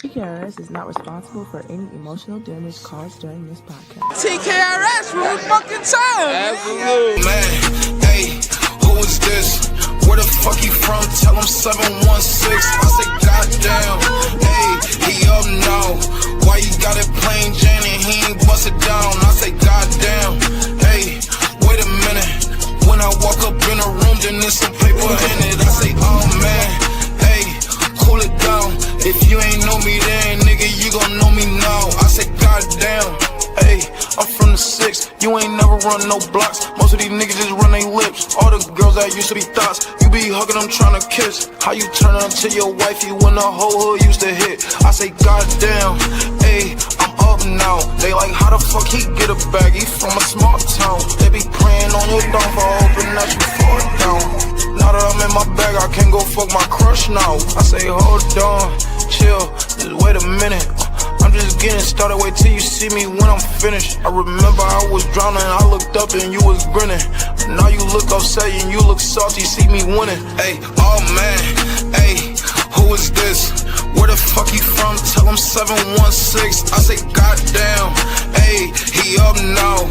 Tkrs is not responsible for any emotional damage caused during this podcast. TKRS rule fucking time. Absolutely. Man, hey, who is this? Where the fuck he from? Tell him 716. I say, goddamn. Hey, he up now. Why you got it plain Jane and he ain't bust it down? I say, goddamn. Hey, wait a minute. When I walk up in a room, then there's some paper in it. I say, oh man. Hey, cool it down. If you ain't know me then, nigga, you gon' know me now. I say, goddamn. Hey, I'm from the 6, you ain't never run no blocks. Most of these niggas just run their lips. All the girls that used to be thoughts, you be hugging them trying to kiss. How you turn on to your wifey when the whole hood used to hit? I say, goddamn, hey, I'm up now. They like, how the fuck he get a bag? He from a small town. They be praying on your downfall, hoping that you fall down. Now that I'm in my bag, I can't go fuck my crush now. I say, hold on, chill, just wait a minute. I'm just getting started, wait till you see me when I'm finished. I remember I was drowning, I looked up and you was grinning. Now you look upset and you look salty, see me winning. Hey, oh man, hey, who is this? Where the fuck he from? Tell him 716. I say, goddamn, hey, he up now.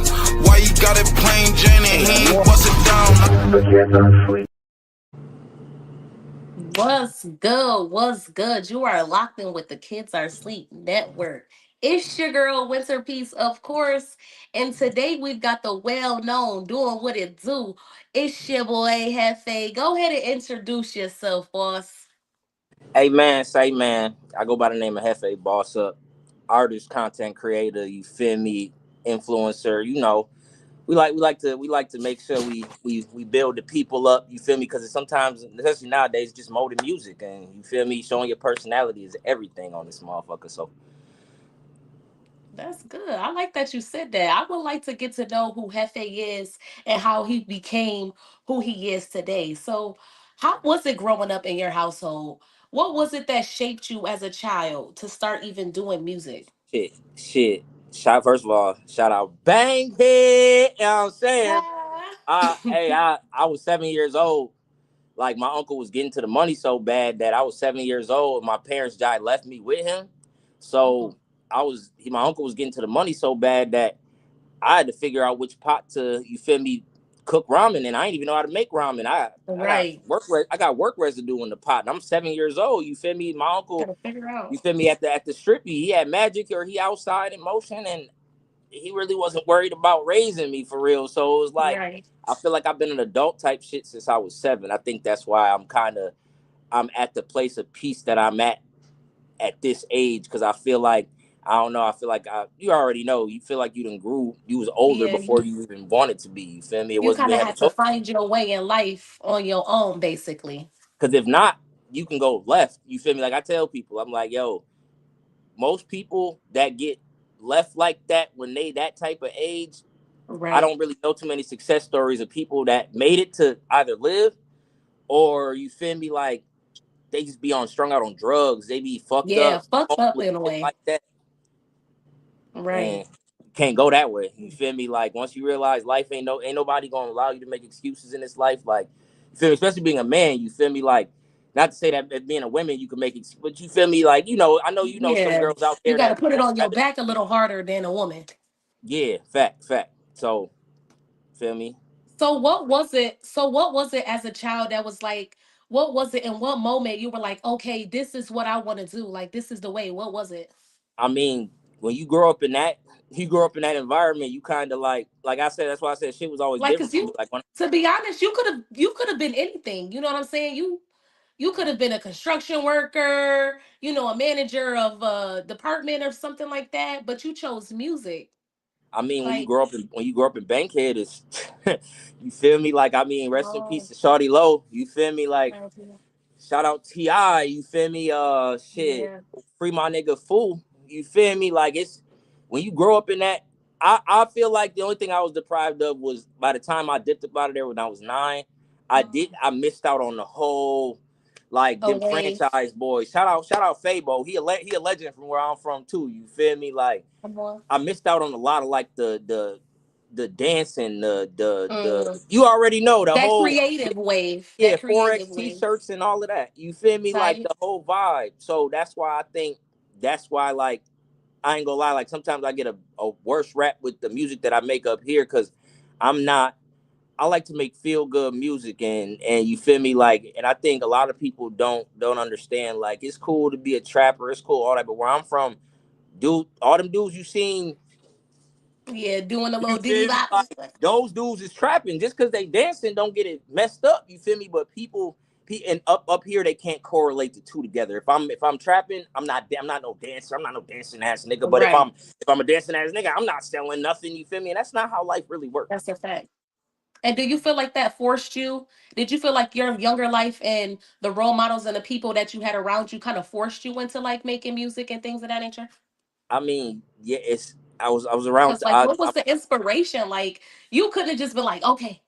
Why you got it plain Jane and he ain't bust it down? What's good? What's good? You are locked in with the Kids Are Sleep Network. It's your girl, Winter Peace, of course. And today we've got the well-known doing what it do. It's your boy, Hefe. Go ahead and introduce yourself, boss. Hey man, say man, I go by the name of Hefe Bossup, artist, content creator. You feel me? Influencer. You know, we like to make sure we build the people up. You feel me? Because sometimes, especially nowadays, just more than music, and you feel me. Showing your personality is everything on this motherfucker. So That's good. I like that you said that. I would like to get to know who Hefe is and how he became who he is today. So, how was it growing up in your household? What was it that shaped you as a child to start even doing music? shit. First of all, shout out Bang Head. You know what I'm saying? Ah. I was 7 years old. Like my uncle was getting to the money so bad that I was 7 years old. My parents died, left me with him. So my uncle was getting to the money so bad that I had to figure out which pot to, you feel me, cook ramen, and I didn't even know how to make ramen. Right. I got work residue in the pot, and I'm 7 years old. You feel me? My uncle, Gotta figure out. you feel me, at the strippy, he had magic or he outside in motion, and he really wasn't worried about raising me for real. So it was like Right. I feel like I've been an adult type shit since I was 7. I think that's why I'm at the place of peace that I'm at this age, because I feel like I don't know. I feel like you already know. You feel like you done grew. You was older Yeah. before you even wanted to be. You feel me? It You wasn't kind we of had a had to choice. find your way in life on your own, basically. Because if not, you can go left. You feel me? Like I tell people, I'm like, yo, most people that get left like that when they that type of age, I Right. don't really know too many success stories of people that made it to either live or, you feel me, like they just be strung out on drugs. They be fucked Yeah, up, fucked up homeless, in a shit way. like that. Right. And you can't go that way. You feel me? Like once you realize life ain't nobody gonna allow you to make excuses in this life. Like you feel me? Especially being a man. You feel me? Like not to say that as being a woman you can make but you feel me? Like I know some Yeah. girls out You there got to that put it won't on your have it. back a little harder than a woman. Yeah, fact. So feel me? So what was it as a child that was like, what was it in what moment you were like, okay, this is what I want to do. Like this is the way. What was it? I mean, when you grow up in that environment, you kind of like I said, that's why I said shit was always Like different cuz for me. you Like when to be honest, you could have been anything. You know what I'm saying? You could have been a construction worker, a manager of a department or something like that, but you chose music. I mean, Like, when you grow up in Bankhead, it's you feel me? Like I mean, rest in oh, peace to Shawty Low. You feel me? Like yeah. shout out Ti. You feel me? Shit, Yeah. free my nigga Fool. You feel me? Like it's when you grow up in that. I feel like the only thing I was deprived of was by the time I dipped up out of there when I was 9. I missed out on the whole like them Away. franchise boys. Shout out Fabo. He a legend from where I'm from too. You feel me? Like Come on. I missed out on a lot of like the dancing, the Mm. you already know the That whole creative wave. yeah, That Forex creative wave. t-shirts and all of that. You feel me? Like Tight. the whole vibe. So that's why I think that's why, like, I ain't gonna lie, like sometimes I get a worse rap with the music that I make up here because I'm not. I like to make feel good music, and you feel me, like, and I think a lot of people don't understand. Like, it's cool to be a trapper, it's cool all that, but where I'm from, dude, all them dudes you seen, Yeah, doing a you little diddy feel me, bop. like those dudes is trapping. Just because they dancing, don't get it messed up. You feel me? But people, and up here they can't correlate the two together. If I'm trapping, I'm not no dancer. I'm not no dancing ass nigga. But if Right. I'm a dancing ass nigga, I'm not selling nothing. You feel me? And that's not how life really works. That's a fact. And do you feel like that forced you? Did you feel like your younger life and the role models and the people that you had around you kind of forced you into like making music and things of that nature? I mean, yeah, it's I was around. Because like, what was the inspiration? Like, you couldn't have just been like, okay,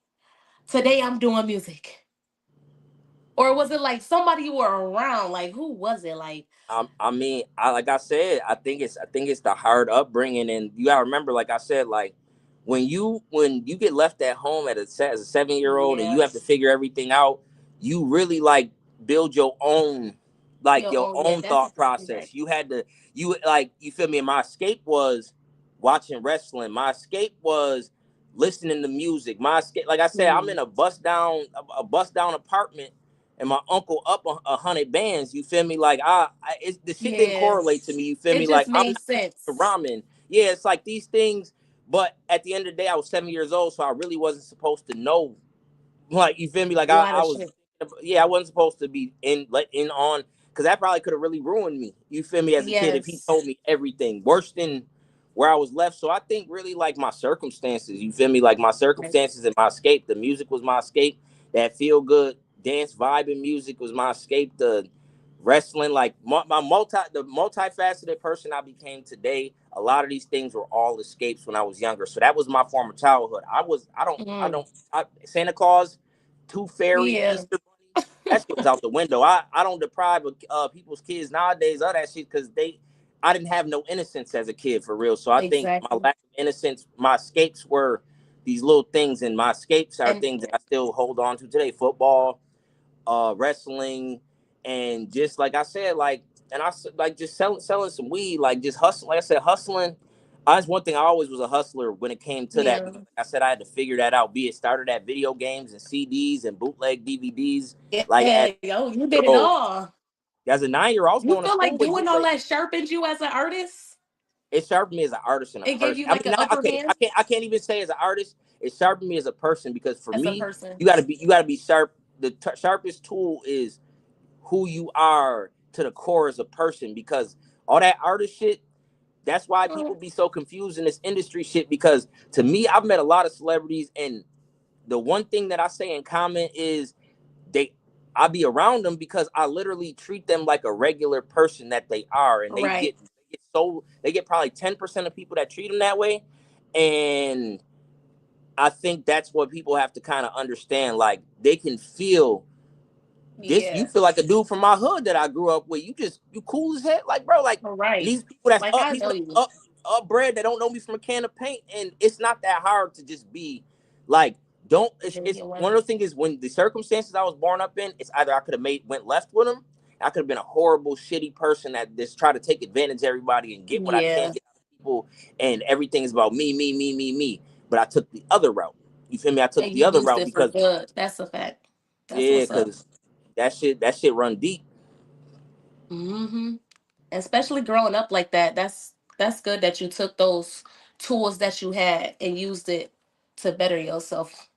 today I'm doing music, or was it like somebody you were around? Like, who was it? Like, I mean, like I said, I think it's the hard upbringing, and you gotta remember, like I said, like when you get left at home as a 7-year-old and you yeah, have to figure everything out, you really like build your own, like your your own. Yeah, own that's thought exactly process. right. You had to, you feel me. And my escape was watching wrestling. My escape was listening to music. My escape, like I said, I'm in Mm. a bust down apartment and my uncle up 100 bands. You feel me? Like the shit didn't Yeah, correlate to me. You feel it me? just Like, I'm made not the sense. ramen. Yeah, it's like these things. But at the end of the day, I was 7 years old, so I really wasn't supposed to know. Like, you feel me? Like, A lot I of was, shit. yeah, I wasn't supposed to be let in on, because that probably could have really ruined me. You feel me? As a kid, if he Yes. told me everything worse than where I was left. So I think really like my circumstances. You feel me? Like my Right. circumstances and my escape. The music was my escape. That feel good dance vibing music was my escape. The wrestling, like the multifaceted person I became today. A lot of these things were all escapes when I was younger. So that was my former childhood. Mm. Santa Claus, Tooth Fairy, Yeah. Easter Bunny, that shit was out the window. I don't deprive people's kids nowadays of that shit because I didn't have no innocence as a kid for real. So I think my Exactly. lack of innocence, my escapes were these little things, and my escapes are And things that I still hold on to today. Football, wrestling, and just like I said, like, and like just selling some weed, like just hustling. Like I said, hustling. That's one thing. I always was a hustler when it came to that, yeah. because like I said, I had to figure that out. Be it started at video games and CDs and bootleg DVDs. Like, Yeah, yo, you did it bro, all. as a 9 year, I was You going to feel school like with doing all bootleg. that sharpened you as an artist? It sharpened me as an artist and a It gave person. you I like mean, an not, upper okay, hand I can't even say as an artist. It sharpened me as a person, because for as a me, person. you gotta be sharp. The sharpest tool is who you are to the core as a person, because all that artist shit, that's why Mm. people be so confused in this industry shit, because to me, I've met a lot of celebrities, and the one thing that I say in common is they I be around them because I literally treat them like a regular person that they are, and Right. they get probably 10% of people that treat them that way. And I think that's what people have to kind of understand. Like, they can feel this. You Yeah. feel like a dude from my hood that I grew up with. You cool as hell, like, bro. Like, All and right. these people that's Like up, I people know that's you. up bred that don't know me from a can of paint, and it's not that hard to just be like, don't. It's one Genuine. of those things is when the circumstances I was born up in, it's either I could have went left with them, I could have been a horrible, shitty person that just try to take advantage of everybody and get what I can Yeah. get out of people, and everything is about me, me, me, me, me. But I took the other route. You feel me? I took And the you other used route it for because, good. That's a fact. That's yeah, what's up. because that shit run deep. Mm-hmm. Especially growing up like that. That's good that you took those tools that you had and used it to better yourself.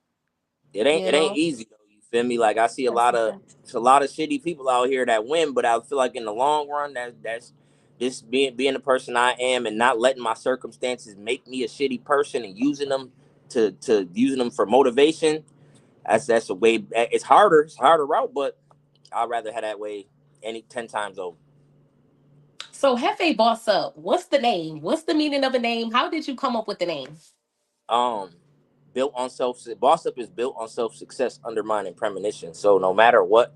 It ain't easy though. You feel me? Like, I see a That's lot the of fact. it's a lot of shitty people out here that win, but I feel like in the long run, that's just being the person I am and not letting my circumstances make me a shitty person, and using them to using them for motivation. That's a way. It's harder. It's a harder route, but I'd rather have that way any 10 times over. So Hefe Boss Up, what's the name? What's the meaning of a name? How did you come up with the name? Um, built on self. Boss up is built on self success, undermining premonition. So no matter what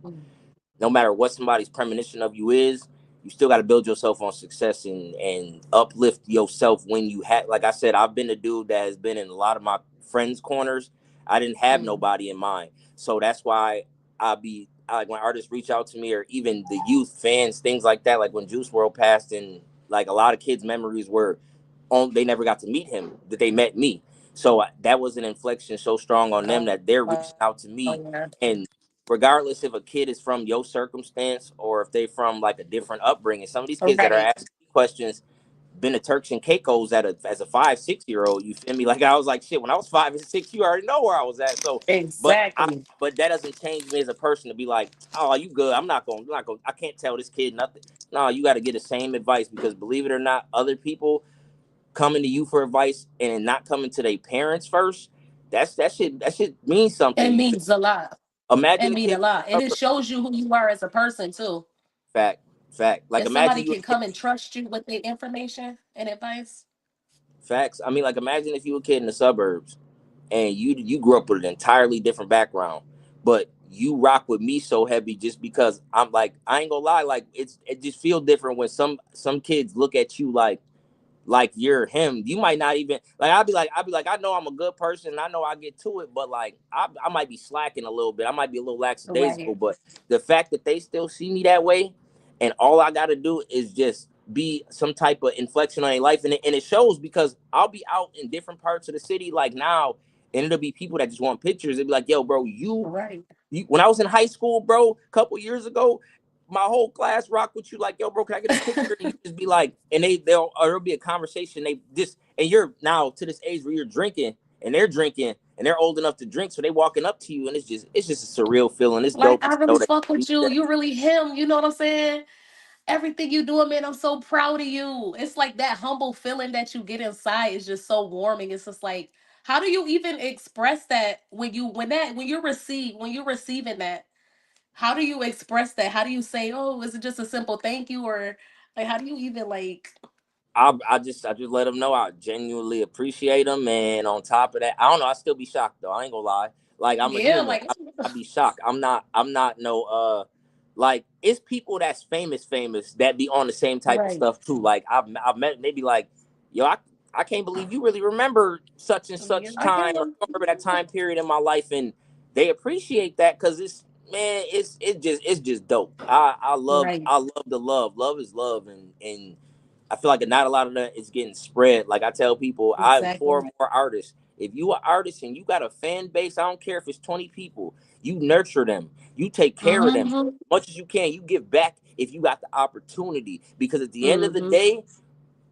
somebody's premonition of you is, you still got to build yourself on success and uplift yourself when you have. Like I said, I've been a dude that has been in a lot of my friends' corners. I didn't have Mm. nobody in mind, so that's why like when artists reach out to me, or even the youth fans, things like that. Like when Juice World passed, and like a lot of kids' memories were they never got to meet him, that they met me. So that was an inflection so strong on them that they're reaching out to me. Yeah. And regardless if a kid is from your circumstance or if they from like a different upbringing, some of these kids that are Right. asking questions been to Turks and Caicos as a 5-6-year-old. You feel me? Like I was like, shit, when I was 5 and 6, you already know where I was at. So Exactly. but that doesn't change me as a person to be like, oh, you good. I'm not gonna I can't tell this kid nothing. No, you gotta get the same advice, because believe it or not, other people coming to you for advice and not coming to their parents first, that shit means something. It You feel? means a lot. It Imagine a means a kid. lot. And it shows you who you are as a person too. Fact, fact. Like If imagine somebody you a can kid. come and trust you with their information and advice. Facts. I mean, like imagine if you were a kid in the suburbs and you grew up with an entirely different background, but you rock with me so heavy just because I'm like, I ain't gonna lie, like it just feel different when some kids look at you like you're him. You might not even like. I'll be like, I know I'm a good person, and I know I get to it, but like I might be slacking a little bit. I might be a little lackadaisical, Right. but the fact that they still see me that way, and all I got to do is just be some type of inflection on their life, and it shows, because I'll be out in different parts of the city like now, and it'll be people that just want pictures. They'll be like, yo, bro, Right. when I was in high school, bro, a couple years ago, my whole class rock with you, like, yo, bro, can I get a picture? And you just be like, and there'll be a conversation. They just, and you're now to this age where you're drinking and they're old enough to drink, so they walking up to you, and it's just a surreal feeling. It's Like dope I to really know that. fuck with you. You really him. You know what I'm saying? Everything you doing, man, I'm so proud of you. It's like that humble feeling that you get inside is just so warming. It's just like, how do you even express that when you're receiving that? How do you express that? How do you say, oh, is it just a simple thank you, or like how do you even like I just let them know I genuinely appreciate them, and on top of that, I don't know. I still be shocked though. I ain't gonna lie. Like I'm a yeah, human. like I be shocked. I'm not no like it's people that's famous that be on the same type of right. stuff too. Like I've met, they be like, yo, I can't believe you really remember such and Yeah, such I time, or can. remember that time period in my life, and they appreciate that, because it's just dope. Right. I love the love. Love is love, and I feel like not a lot of that is getting spread. Like I tell people, I implore Exactly. more artists. If you are artist and you got a fan base, I don't care if it's 20 people. You nurture them. You take care of them as Mm-hmm. much as you can. You give back if you got the opportunity. Because at the end of the Mm-hmm. day,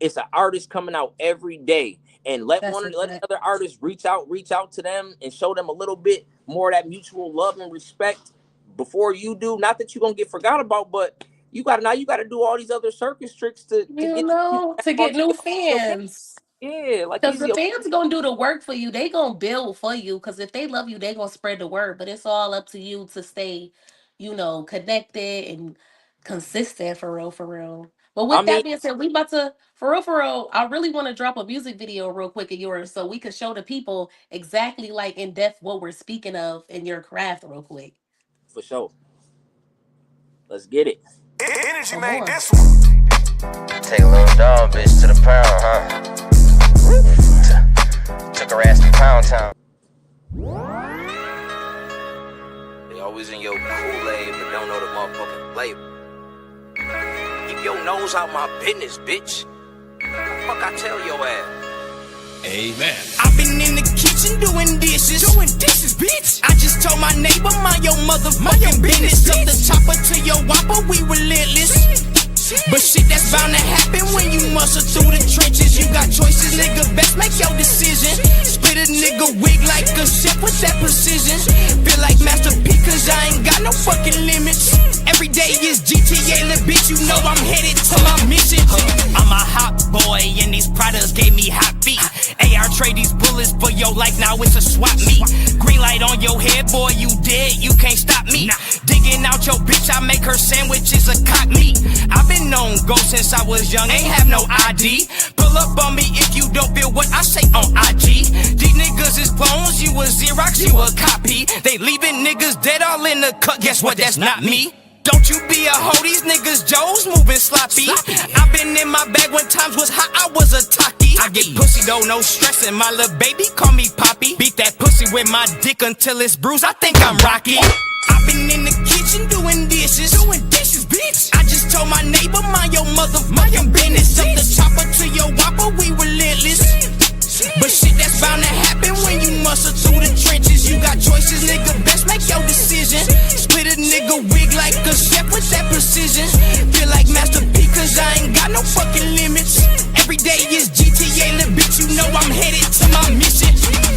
it's an artist coming out every day. And That's a let fact. another artist reach out to them and show them a little bit more of that mutual love and respect before you do. Not that you're gonna get forgot about, but you gotta do all these other circus tricks to You get the people know, that to get want new your opinion. fans. Yeah, like Because these the your fans gonna do the work for you. They gonna build for you. Because if they love you, they gonna spread the word. But it's all up to you to stay, connected and consistent for real, for real. But I with mean, that being said, we about to for real. I really want to drop a music video real quick of yours so we could show the people exactly like in depth what we're speaking of in your craft real quick. for sure. Let's get it. Energy Come made on. this one. Take a little dumb bitch to the pound, huh? Took her ass to Pound Town. They always in your Kool-Aid, but don't know the motherfucking flavor. Keep your nose out my business, bitch. Fuck, I tell your ass. Amen. I've been in the kitchen doing dishes. Bitch. I just told my neighbor, mind your motherfucking business. Up the chopper to your whopper, we relentless. But shit that's bound to happen when you muscle through the trenches. You got choices, nigga, best make your decision. Split a nigga wig like a chef with that precision. Feel like Master P cause I ain't got no fucking limits. Every day is GTA, little bitch, you know I'm headed to my mission. I'm a hot boy and these products gave me hot feet. AR trade these bullets for your life, now it's a swap meet. Green light on your head, boy, you dead, you can't stop me. Digging out your bitch, I make her sandwiches a cock meat. I've been known go since I was young, ain't have no ID. Pull up on me if you don't feel what I say on IG. These niggas is clones, you a Xerox, you a copy. They leaving niggas dead all in the cut, guess what, that's not me. Don't you be a hoe, these niggas Joe's moving sloppy. I been in my bag when times was hot, I was a talkie. I get pussy though, no stressing, my little baby call me Poppy. Beat that pussy with my dick until it's bruised, I think I'm Rocky. I been in the kitchen kitchen doing dishes. Doing dishes, bitch. I just told my neighbor, mind your motherfucking business. Up the chopper to your whopper, we relentless. But shit that's bound to happen when you muscle through the trenches. You got choices, nigga, best make your decision. Split a nigga wig like a chef with that precision. Feel like Master P cause I ain't got no fucking limits. Every day is GTA, little bitch, you know I'm headed to my mission.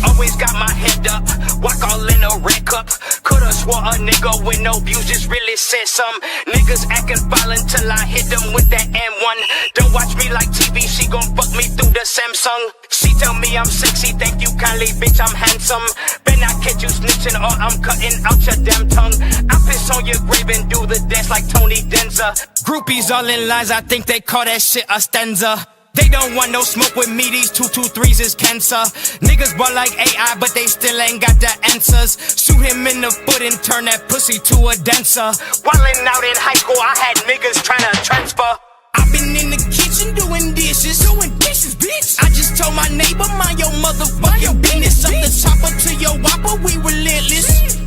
Always got my head up, walk all in a red cup. Coulda swore a nigga with no views just really said some. Niggas acting violent till I hit them with that M1. Don't watch me like TV, she gon' fuck me through the Samsung. She tell me I'm sexy, thank you kindly, bitch, I'm handsome. Bet I catch you snitching or I'm cutting out your damn tongue. I piss on your grave and do the dance like Tony Denza. Groupies all in lines, I think they call that shit a stanza. They don't want no smoke with me, these 223s is cancer. Niggas ball like AI, but they still ain't got the answers. Shoot him in the foot and turn that pussy to a dancer. Wildin' out in high school, I had niggas tryna transfer. I've been in the kitchen doing dishes. Doing dishes, bitch. I just told my neighbor, mind your motherfucking business. Up the chopper to your whopper, we relentless.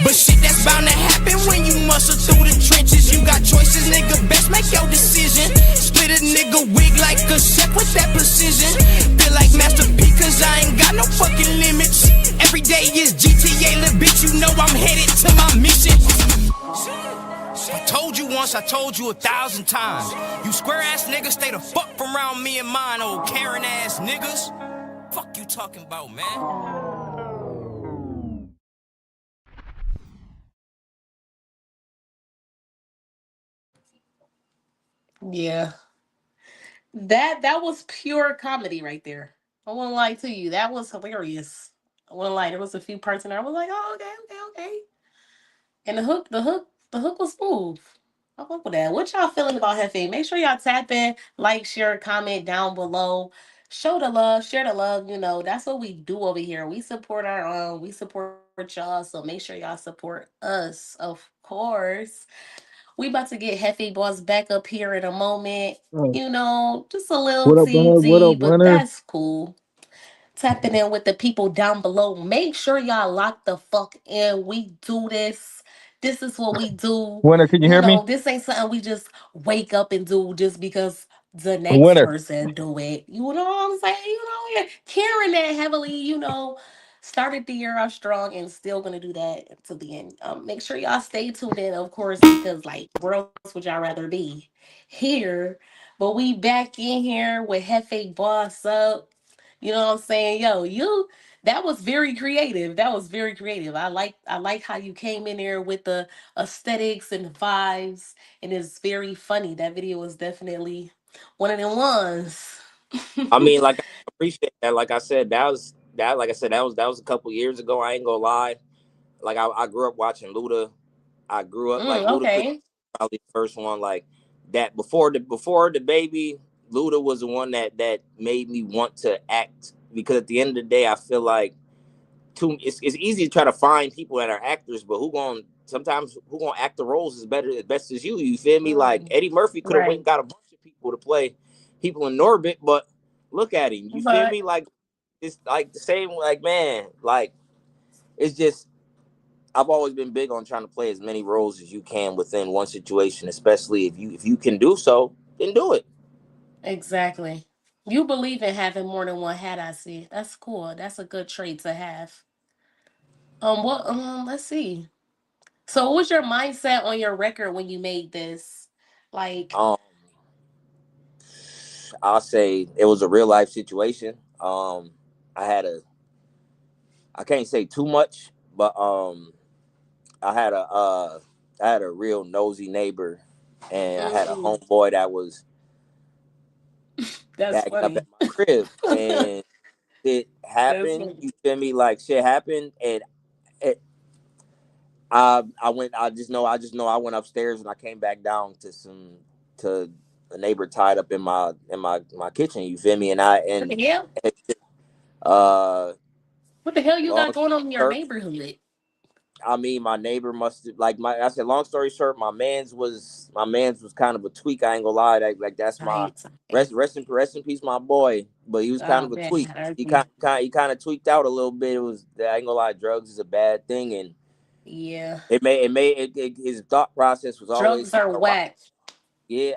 But shit that's bound to happen when you muscle through the trenches. You got choices, nigga, best make your decision. Split a nigga wig like a chef with that precision. Feel like Master P cause I ain't got no fucking limits. Every day is GTA, little bitch, you know I'm headed to my mission. I told you once, I told you 1,000 times. You square ass niggas stay the fuck from around me and mine, old Karen ass niggas. Fuck you talking about, man? Yeah. That was pure comedy right there. I won't lie to you. That was hilarious. I won't lie. There was a few parts in there I was like, oh, okay. And the hook was smooth. I fuck with that. What y'all feeling about Hefe? Make sure y'all tap in, like, share, comment down below. Show the love, share the love. You know, that's what we do over here. We support our own, we support y'all. So make sure y'all support us, of course. We about to get Hefe Boss back up here in a moment. Oh, You know, just a little what up, Bernard? What TT, up, but Winner? that's cool. Tapping in with the people down below. Make sure y'all lock the fuck in. We do this. This is what we do. Winner, can you You hear know, me? this ain't something we just wake up and do just because the next Winner. person do it. You know what I'm saying? Yeah, carrying that heavily, started the year off strong and still gonna do that until the end. Make sure y'all stay tuned in, of course, because like where else would y'all rather be? Here. But we back in here with Hefe Boss Up. You know what I'm saying? Yo, that was very creative. That was very creative. I like how you came in there with the aesthetics and the vibes, and it's very funny. That video was definitely one of them ones. I mean, like I appreciate that. Like I said, that was a couple years ago. I ain't gonna lie. Like I grew up watching Luda. I grew up like Ludacris Okay. probably the first one like that before the baby. Luda was the one that made me want to act because at the end of the day, I feel like it's easy to try to find people that are actors, but who gonna act the roles as best as you. You feel me? Like Mm, Eddie Murphy could have went right. and got a bunch of people to play people in Norbit, but look at him. You feel But me? Like it's like the same. Like man, like it's just I've always been big on trying to play as many roles as you can within one situation, especially if you can do so, then do it. exactly. You believe in having more than one hat, I see. That's cool. That's a good trait to have. Let's see. So what was your mindset on your record when you made this? Like, Um, I'll say it was a real life situation. I had a I can't say too much, but I had a uh, I had a real nosy neighbor, and I had a mm, homeboy that was that's bagging up at funny. my crib, and it That's happened. funny. You feel me? Like shit happened, and it, I just know I went upstairs and I came back down to a neighbor tied up in my kitchen. You feel me? And I What and the hell? uh What the hell you long got going on in your story neighborhood? I mean, my neighbor must have like my. I said, long story short, my man's was kind of a tweak. I ain't gonna lie, like that's my Right. rest in peace, my boy. But he was kind Oh of a man, tweak. I He agree. kind of tweaked out a little bit. It was I ain't gonna lie, drugs is a bad thing, and Yeah. His thought process was always, Drugs are whack. yeah.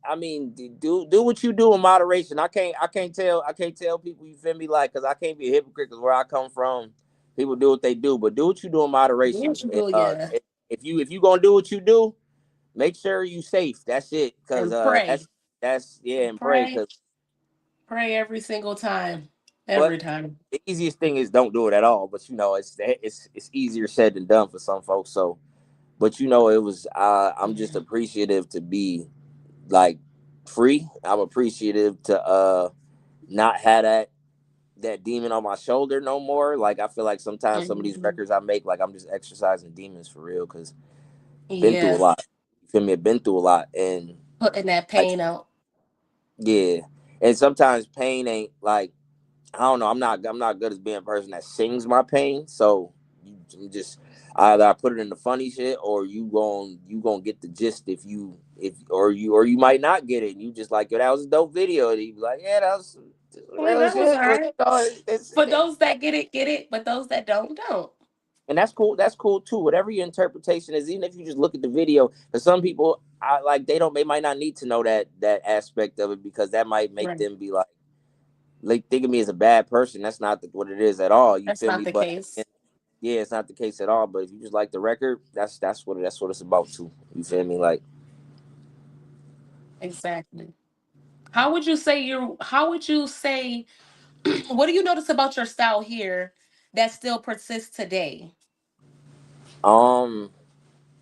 I mean, do what you do in moderation. I can't tell people, you feel me, like, because I can't be a hypocrite, because where I come from, people do what they do, but do what you do in Do moderation. what you And, do, yeah. if you gonna do what you do, make sure you safe. That's it, because And pray. that's yeah, and pray, Pray. because Pray every single time. but Every time. the easiest thing is don't do it at all. But it's easier said than done for some folks. So, but it was. I'm just appreciative to be like free. I'm appreciative to not have that demon on my shoulder no more. Like, I feel like sometimes some of these Mhm. records I make, like, I'm just exercising demons for real, because been through a Yeah. lot. You feel me? I've been through a lot, and Putting that like, pain out. yeah, and sometimes pain ain't like, I don't know. I'm not good as being a person that sings my pain. So you just either I put it in the funny shit, or you gon' get the gist, or you might not get it. And you just like, yo, that was a dope video. And you be like, yeah, that was Yeah, real that was shit. all But right. it's For those that get it. But those that don't. and that's cool. That's cool too. Whatever your interpretation is, even if you just look at the video, because some people, they might not need to know that aspect of it, because that might make Right. them be like think of me as a bad person. That's not what it is at all. You That's feel not me? the But case. yeah, it's not the case at all. But if you just like the record, that's what it's about too. You feel me? Like, Exactly. How would you say what do you notice about your style here that still persists today? um,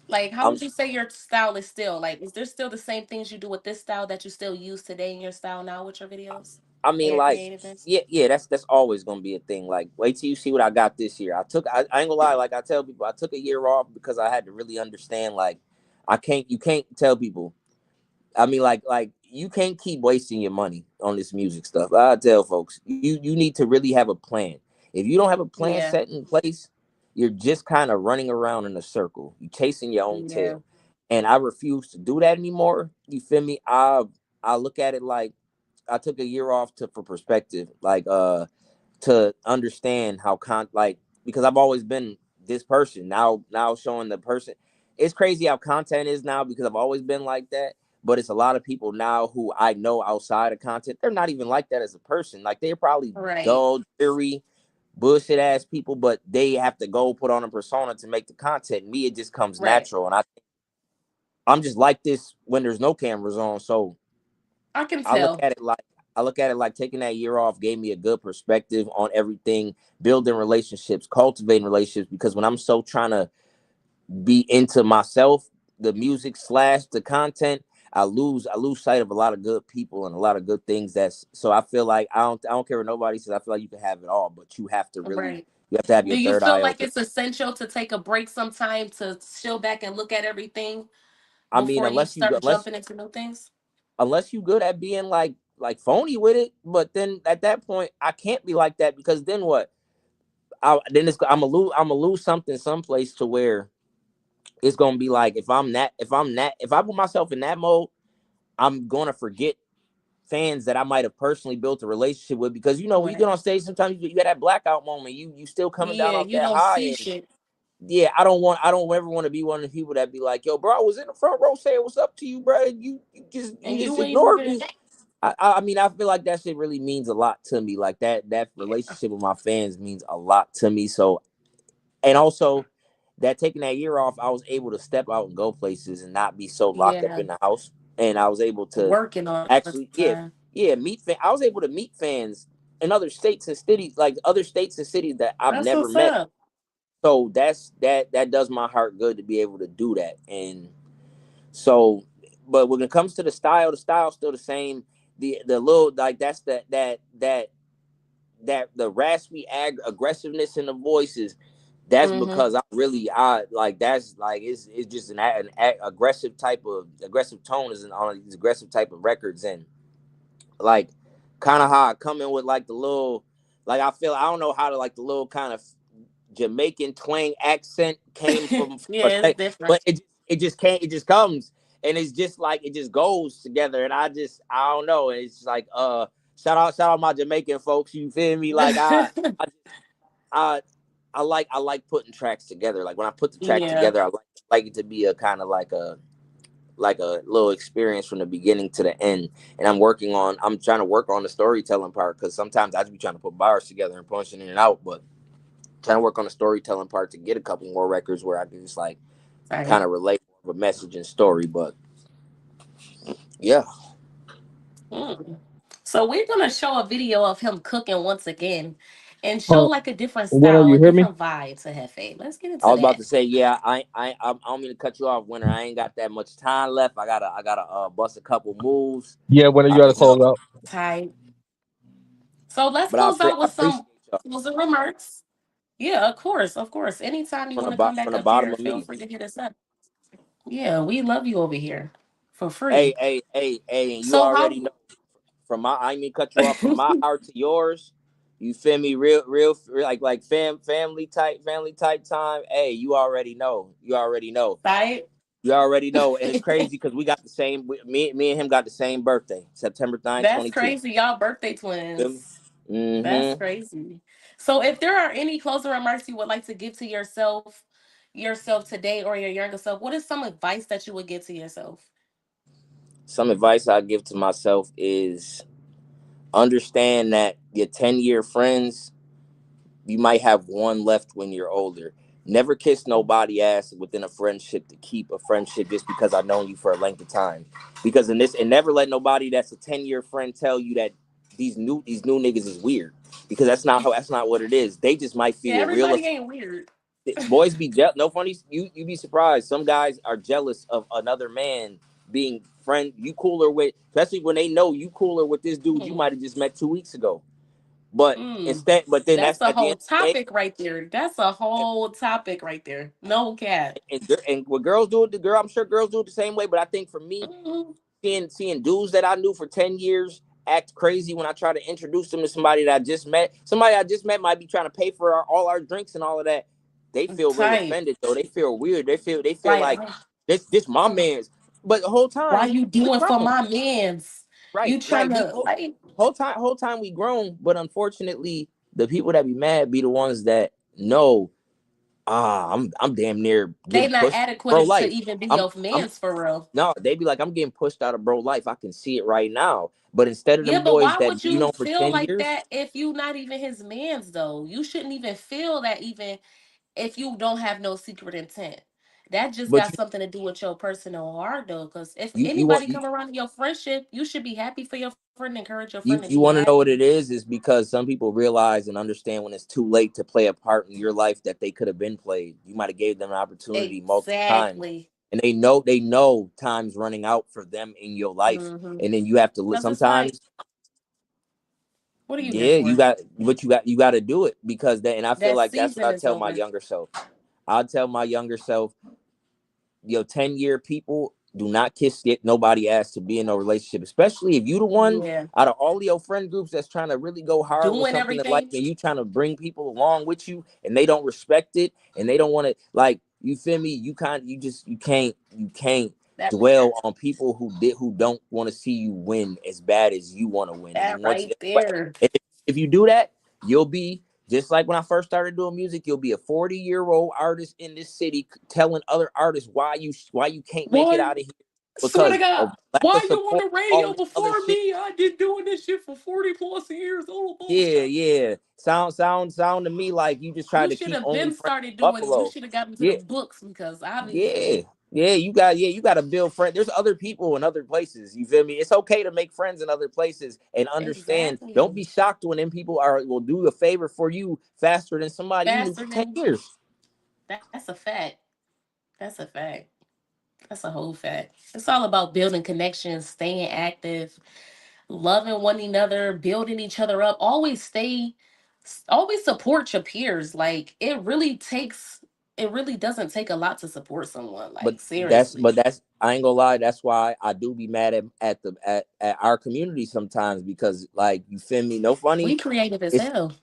Like, how I'm would you say your style is still like? Is there still the same things you do with this style that you still use today in your style now with your videos I and mean, your like, creativeness? yeah, that's always gonna be a thing. Like, wait till you see what I got this year. I ain't gonna lie, like I tell people, I took a year off because I had to really understand, like, you can't tell people. I mean, like you can't keep wasting your money on this music stuff. I tell folks, you need to really have a plan. If you don't have a plan Yeah, set in place, you're just kind of running around in a circle. You're chasing your own yeah, tail. And I refuse to do that anymore. You feel me? I look at it like I took a year off for perspective, like to understand how like, because I've always been this person. Now showing the person. It's crazy how content is now, because I've always been like that. But it's a lot of people now who I know outside of content, they're not even like that as a person. Like, they're probably right, dull, dreary, bullshit ass people, but they have to go put on a persona to make the content. Me, it just comes right. natural. And I'm just like this when there's no cameras on. So I can I look tell. at it like I look at it like taking that year off gave me a good perspective on everything, building relationships, cultivating relationships. Because when I'm so trying to be into myself, the music slash the content, I lose sight of a lot of good people and a lot of good things. So I feel like I don't care what nobody says. I feel like you can have it all, but Right. you have to have Do your you third feel eye like open. it's essential to take a break sometime to chill back and look at everything I mean, before you start jumping into new things? unless you good at being like phony with it, but then at that point I can't be like that, because then what? I'm gonna lose something someplace, to where it's gonna be like, if I put myself in that mode, I'm gonna forget fans that I might have personally built a relationship with, because when you get Right. on stage, sometimes you get that blackout moment. You still coming down Yeah, off you that don't high, see and shit. yeah, I don't ever want to be one of the people that be like, yo, bro, I was in the front row saying what's up to you, bro. You And just you ain't ignored even me. I mean, I feel like that shit really means a lot to me. Like, that yeah. relationship with my fans means a lot to me. So, and also that taking that year off, I was able to step out and go places and not be so locked up Yeah. in the house. And I was able to Working all the actually, time. I was able to meet fans in other states and cities, like other states and cities that I've That's never what's met. up. So that does my heart good to be able to do that. And so, but when it comes to the style's still the same. The little, like, that's that the raspy aggressiveness in the voices. That's Mm-hmm. because I like, that's like, it's just aggressive tone is on these aggressive type of records. And like, kind of how I come in with like the little, like, I don't know how to, like, the little kind of Jamaican twang accent came from a Yeah, it's state, different. but it just can't, it just comes, and it's just like, it just goes together. And I don't know. And it's like, shout out my Jamaican folks. You feel me? Like, I I like putting tracks together. Like when I put the track Yeah. together, I like it to be a kind of like a little experience from the beginning to the end. And I'm trying to work on the storytelling part, because sometimes I just be trying to put bars together and punching it out, but trying to work on the storytelling part to get a couple more records where I can just like kind Right. of relate with message and story. But yeah, Mm. So we're gonna show a video of him cooking once again, and show like a different Winner, style, you a hear me? different vibe to Hefe. Let's get I into was about to that. say, yeah, I don't mean to cut you off, Winter. I ain't got that much time left. I gotta bust a couple moves. Yeah, winner, you gotta You know, close out. Tight. So let's but close out I with appreciate some y'all closing remarks. Yeah, of course, of course. Anytime you want to come from back the up bottom here, of feel me. free to hit us up. Yeah, we love you over here for Hey, free. and you So already know, how? from my, I ain't mean to cut you off, from my heart to yours. You feel me? Real, like family type time. Hey, you already know. You already know. Right? You already know. And it's crazy because we got the same. Me and him got the same birthday, September 9th, That's 22. crazy. Y'all birthday Feel me? twins. That's Mm-hmm. crazy. So if there are any closing remarks you would like to give to yourself today or your younger self, what is some advice that you would give to yourself? Some advice I give to myself is understand that your 10-year friends, you might have one left when you're older. Never kiss nobody ass within a friendship to keep a friendship just because I've known you for a length of time. Because in this, and never let nobody that's a 10-year friend tell you that these new niggas is weird. Because that's not what it is. They just might Yeah, feel real. everybody ain't weird. Boys be no funny. You be surprised. Some guys are jealous of another man being friend you cooler with, especially when they know you cooler with this dude you Hmm. might have just met 2 weeks ago. But Mm. instead, but then That's that's a at the whole end of the day. topic right there. That's a whole topic right there. No cap. And what girls do it, I'm sure girls do it the same way. But I think for me, Mhm. seeing dudes that I knew for 10 years act crazy when I try to introduce them to somebody that I just met. Somebody I just met might be trying to pay for all our drinks and all of that. They feel real Tight. offended though. They feel weird. They feel Like, like this my man's. But the whole why time you we doing for grown, my mans? You right? trying Like we to like whole time we grown. But unfortunately, the people that be mad be the ones that know. I'm damn near they getting not pushed, bro. adequate to Life. even be I'm your I'm mans for real. no, they be like, I'm getting pushed out of bro life. I can see it right now. But instead of Yeah, them but boys why that would be you known for feel 10 like years, that if you not even his mans though? You shouldn't even feel that even if you don't have no secret intent. That just but got something to do with your personal heart though. Because if you want anybody come around in your friendship, you should be happy for your friend, encourage your friend to be you want to know what happy. it is because some people realize and understand when it's too late to play a part in your life that they could have been played. You might have gave them an opportunity multiple times. Exactly. And they know time's running out for them in your life. Mm-hmm. And then you have to Because it's like, sometimes. what are you here Yeah, for? you got to do it because that, and I feel That like that's what season I is tell my over. younger self. I'll tell my younger self, 10-year people do not kiss yet nobody ass to be in a relationship, especially if you the one Yeah. out of all your friend groups that's trying to really go hard with Doing something in life everything. and you trying to bring people along with you and they don't respect it and they don't want to, like, you feel me, you can't That dwell on people who don't want to see you win as bad as you want to win. And that then once right there. if you do that, you'll be just like when I first started doing music. You'll be a 40-year-old artist in this city telling other artists why you can't make it Boy, out of here swear to because of God. lack Why of you on support, the all radio this other before shit. me? I been doing this shit for 40 plus years. Oh Yeah, bullshit. yeah. Sound to me like you just tried You to should keep have only been friends started in doing. You Buffalo. should have gotten to the Yeah, books because yeah. obviously, You got to build friends. There's other people in other places. You feel me? It's okay to make friends in other places and understand. Don't be exactly. shocked when them people will do a favor for you faster than somebody you knew for Faster 10 than years. that's a fact. That's a fact. That's a whole fact. It's all about building connections, staying active, loving one another, building each other up. Always support your peers. Like it really doesn't take a lot to support someone. But Like seriously. that's I ain't gonna lie. That's why I do be mad at our community sometimes because like you feel me. No We funny. creative as It's hell.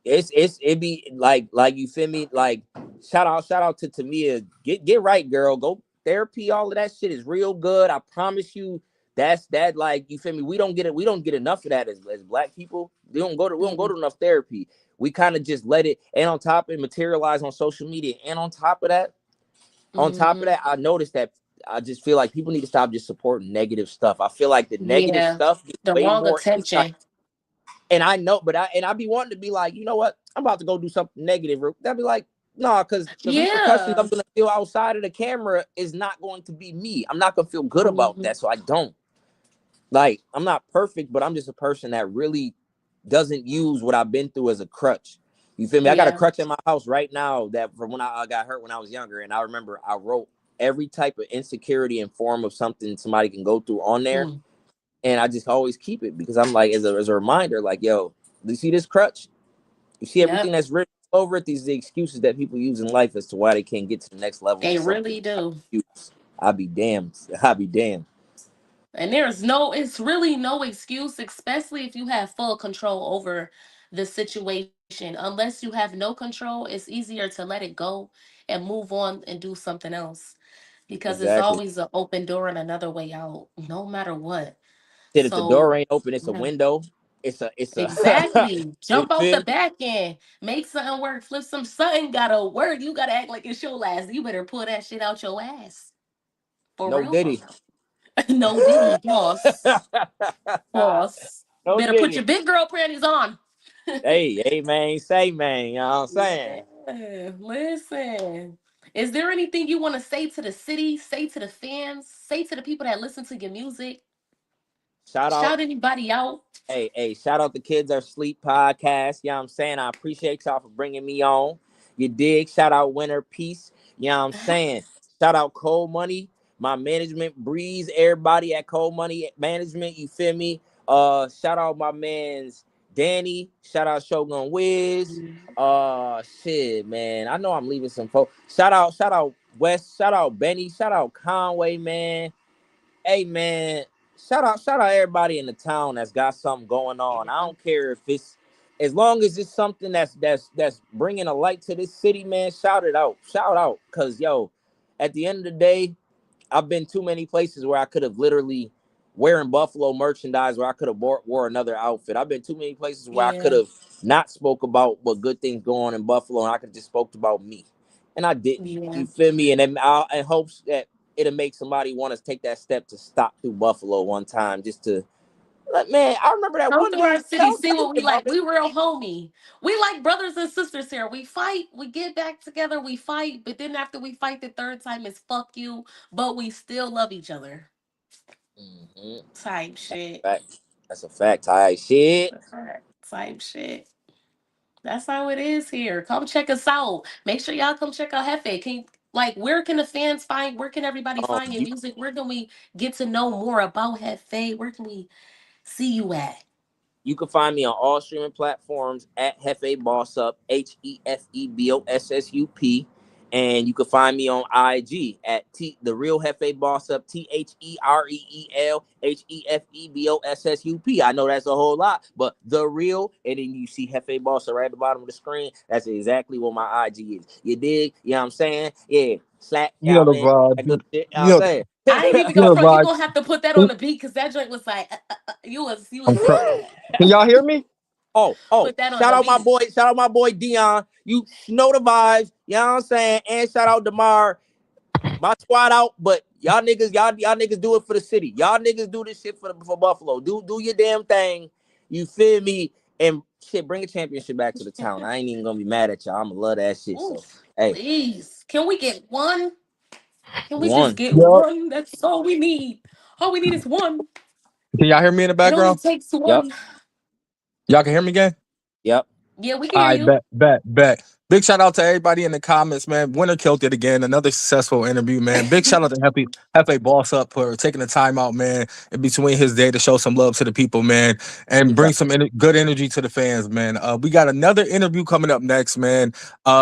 it be like you feel me. Like shout out to Tamia. Get right, girl. Go therapy. All of that shit is real good. I promise you. that like, you feel me? We don't get it. We don't get enough of that as black people. We don't go to enough therapy. We kind of just let it, and on top of it, materialize on social media. And on top of that, I noticed that I just feel like people need to stop just supporting negative stuff. I feel like the negative Yeah. stuff gets The way wrong more insight. attention. And I know, but I be wanting to be like, you know what? I'm about to go do something negative. That'd be like, no, because the repercussions Yeah. I'm gonna feel outside of the camera is not going to be me. I'm not gonna feel good about that. So I don't. Like, I'm not perfect, but I'm just a person that really doesn't use what I've been through as a crutch. You feel me? I got a Yeah. crutch in my house right now that from when I got hurt when I was younger. And I remember I wrote every type of insecurity and form of something somebody can go through on there. And I just always keep it because I'm like, as a reminder, like, yo, you see this crutch? You see everything Yep. that's written over it? These are the excuses that people use in life as to why they can't get to the next level They of something. really do. I'll be damned. I'll be damned. And it's really no excuse, especially if you have full control over the situation. Unless you have no control, it's easier to let it go and move on and do something else because it's Exactly. always an open door and another way out, no matter what. Said if the door So, ain't open, it's a yeah, window. It's a exactly. you Jump off feel the me? back end, make something work, flip something gotta work. You gotta act like it's your last. You better pull that shit out your ass. For No real, for Diddy. real. No Diddy, boss. Boss. No Better put Diddy. your big girl panties on. Hey man, say man, you know what I'm saying? Yeah, listen. Is there anything you want to say to the city, say to the fans, say to the people that listen to your music? Shout out. Shout anybody out? Hey, shout out the Kids Are Sleep podcast. You know what I'm saying? I appreciate y'all for bringing me on. You dig? Shout out Winter Peace. You know what I'm saying? Shout out Cold Money, my management, Breeze, everybody at Cold Money Management. You feel me? Shout out my man's Danny. Shout out Shogun Wiz. Shit, man. I know I'm leaving some folks. Shout out West. Shout out Benny. Shout out Conway, man. Hey man, shout out everybody in the town that's got something going on. I don't care if it's, as long as it's something that's bringing a light to this city, man. Shout out, cause yo, at the end of the day, I've been too many places where I could have literally wearing Buffalo merchandise, where I could have wore another outfit. I've been too many places where I could Yeah, have not spoke about what good things go on in Buffalo, and I could just spoke about me, and I didn't. yeah. You feel me? And then in hopes that it'll make somebody want to take that step to stop through Buffalo one time, just to, like, man, I remember that Come one through our dude. city, Tell see what me we about like. it. We real homie. We like brothers and sisters here. We fight, we get back together, we fight, but then after we fight the third time, it's fuck you, but we still love each other. Mm-hmm. Type shit. Fact. That's a fact. All right, shit. Type shit. That's how it is here. Come check us out. Make sure y'all come check out Hefe. Where can the fans find? Where can everybody find your You music? Where can we get to know more about Hefe? Where can we see you at? You can find me on all streaming platforms at Hefe Bossup, HEFEBOSSUP. And you can find me on IG at the real Hefe Bossup, TheRealHefeBossup. I know that's a whole lot, but the real, and then you see Hefe Bossup right at the bottom of the screen. That's exactly what my IG is. You dig? You know what I'm saying? Yeah. Slap You know out the in vibe. that good shit. You know You what know, I'm saying? I ain't even you gonna know the front. You vibe. gonna have to put that on the beat because that joint was like you was I'm cr- Can y'all hear me? Oh, put that on the beat. shout out my boy Dion. You know the vibes, you know what I'm saying? And shout out Demar. My squad out, but y'all niggas do it for the city. Y'all niggas do this shit for Buffalo. Do your damn thing. You feel me? And shit, bring a championship back to the town. I ain't even gonna be mad at y'all. I'ma love that shit. So Oof, hey, please. Can we get one? Can we just one. get Yup. one? That's all we need. All we need is one. Can y'all hear me in the It only background? takes Yep, one. Y'all can hear me again? yep. Yeah, we can hear I you. bet. Big shout out to everybody in the comments, man. Winter killed it again. Another successful interview, man. Big shout out to Hefe Boss Up for taking the time out, man, in between his day to show some love to the people, man, and Big time. bring some good energy to the fans, man. We got another interview coming up next, man.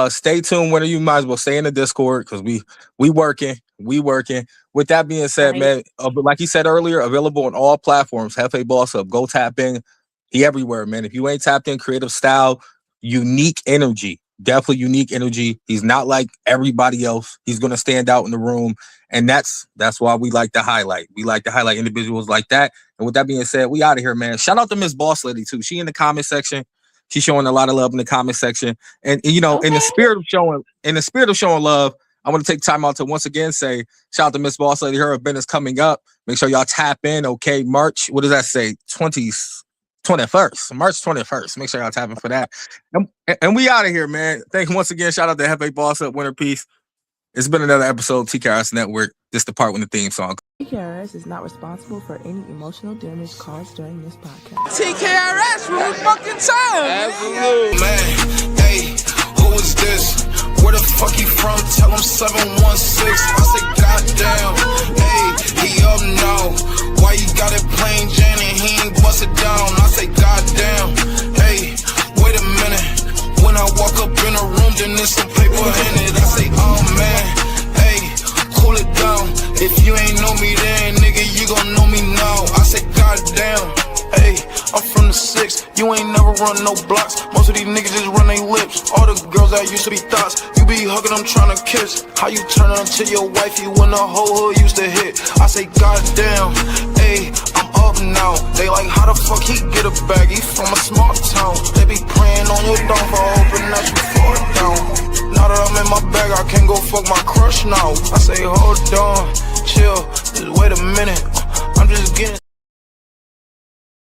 Stay tuned. Winter, you might as well stay in the Discord because we working. We working. With that being said, Right. man, like you said earlier, available on all platforms. Hefe Boss Up. Go tap in. He everywhere, man. If you ain't tapped in, creative style, unique energy. definitely unique energy. He's not like everybody else. He's going to stand out in the room. And that's why we like to highlight. We like to highlight individuals like that. And with that being said, we out of here, man. Shout out to Miss Boss Lady, too. She in the comment section. She's showing a lot of love in the comment section. And you know, in the spirit of showing love, I want to take time out to once again say, shout out to Miss Boss Lady. Her event is coming up. Make sure y'all tap in, okay? March, what does that say? 21st. March 21st. Make sure y'all tap in for that. And we out of here, man. Thank you once again. Shout out to Hefe Bossup, Winter Peace. It's been another episode of Tkrs Network. This is the part with the theme song. TKRS is not responsible for any emotional damage caused during this podcast. TKRS from the fucking time. Absolutely. Man, hey, who is this? Where the fuck he from? Tell him 716. I say, goddamn. Hey, he up now. Why you got it plain Jane and he ain't bust it down? I say, goddamn. Hey, wait a minute. When I walk up in a room, then there's some paper in it. I say, oh man, hey, cool it down. If you ain't know me then, nigga, you gon' know me now. I say, goddamn, hey, I'm from the 6. You ain't never run no blocks. Most of these niggas just run their lips. All the girls that used to be thoughts, you be hugging them trying to kiss. How you turn into your wifey when the whole hood used to hit? I say, goddamn, hey, I'm up now. They like, how the fuck he get a bag? He from a small town. They be praying on your downfall, hoping that you fall down. Now that I'm in my bag, I can't go fuck my crush now. I say, hold on, chill.